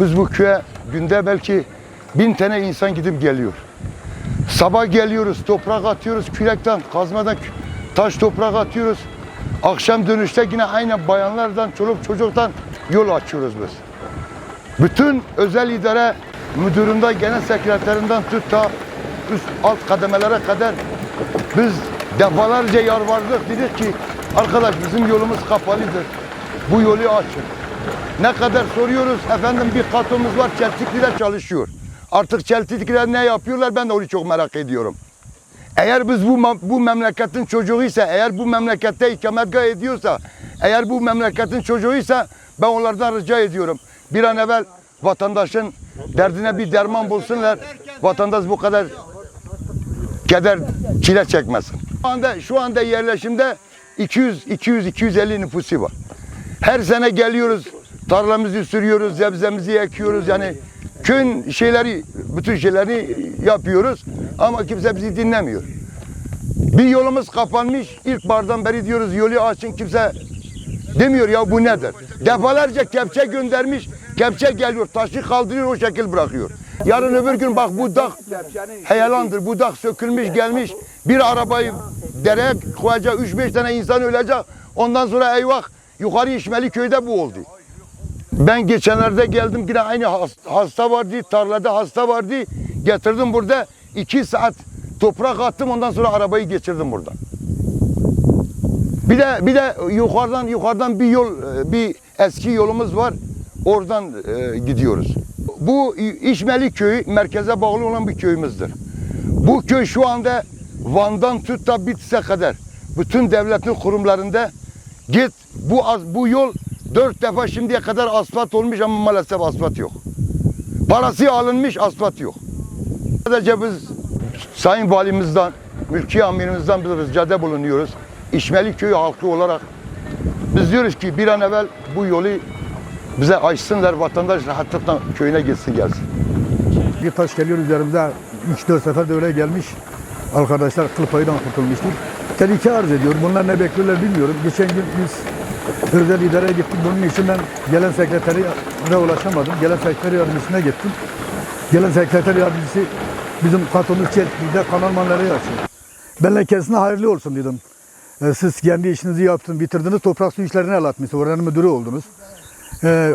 Biz bu köye günde belki 1000 tane insan gidip geliyor. Sabah geliyoruz, toprak atıyoruz, kürekten, kazmadan taş toprak atıyoruz. Akşam dönüşte yine aynı bayanlardan, çoluk çocuktan yol açıyoruz biz. Bütün özel idare müdüründen, genel sekreterinden tut da üst alt kademelere kadar biz defalarca yalvardık, dedik ki arkadaş bizim yolumuz kapalıdır, bu yolu açın. Ne kadar soruyoruz, efendim bir katomuz var, Çeltikliler çalışıyor. Artık Çeltikliler ne yapıyorlar, ben de onu çok merak ediyorum. Eğer biz bu memleketin çocuğuysa, eğer bu memlekette ikametgah ediyorsa, eğer bu memleketin çocuğuysa ben onlardan rica ediyorum. Bir an evvel vatandaşın derdine bir derman bulsunlar, vatandaş bu kadar keder, çile çekmesin. Şu anda yerleşimde 200-250 nüfusu var. Her sene geliyoruz, tarlamızı sürüyoruz, sebzemizi ekiyoruz, yani köyün şeyleri, bütün şeyleri yapıyoruz ama kimse bizi dinlemiyor. Bir yolumuz kapanmış, ilk bardan beri diyoruz yolu açın, kimse demiyor ya bu nedir? Defalarca kepçe göndermiş, kepçe geliyor, taşı kaldırıyor, o şekil bırakıyor. Yarın öbür gün bak bu dağ heyelandır, bu dağ sökülmüş gelmiş, bir arabayı dereye koyacak, 3-5 tane insan ölecek, ondan sonra eyvah yukarı İşmeli köyde bu oldu. Ben geçenlerde geldim, yine aynı hasta vardı, tarlada hasta vardı, getirdim burada 2 saat toprak attım, ondan sonra arabayı geçirdim buradan. Bir de yukarıdan bir yol, bir eski yolumuz var, oradan gidiyoruz. Bu İşmeli köyü merkeze bağlı olan bir köyümüzdür. Bu köy şu anda Van'dan tut da Bitlis'e kadar bütün devletin kurumlarında git, bu yol 4 defa şimdiye kadar asfalt olmuş ama maalesef asfalt yok. Parası alınmış, asfalt yok. Sadece biz Sayın Valimizden, Mülkiye Amirimizden bir ricada bulunuyoruz. İşmeli köyü halkı olarak biz diyoruz ki bir an evvel bu yolu bize açsınlar, vatandaş rahatlıkla köyüne gitsin gelsin. Bir taş geliyor üzerimde, 3-4 sefer de öyle gelmiş. Arkadaşlar kıl payından kurtulmuştur. Tehlike arz ediyor. Bunlar ne bekliyorlar bilmiyorum. Geçen gün biz özel idareye gittik. Bunun için ben gelen sekretere ulaşamadım. Gelen sekreter yardımcısına gittim. Gelen sekreter yardımcısı bizim katomuz Çeltikli'de kanalmanları açıyor. Benle kendisine hayırlı olsun dedim. Siz kendi işinizi yaptınız, bitirdiniz. Toprak su işlerine el atmışsınız. Oranın müdürü oldunuz.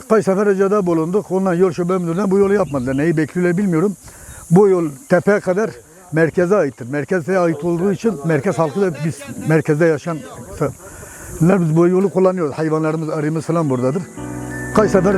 Kaç sefer ricada bulunduk. Ondan yol şube müdüründen bu yolu yapmadılar. Neyi bekliyorlar bilmiyorum. Bu yol tepeye kadar merkeze aittir. Merkeze ait olduğu için merkez halkı da biz merkezde yaşayan biz bu yolu kullanıyoruz. Hayvanlarımız, arımız falan buradadır. Kaç sefer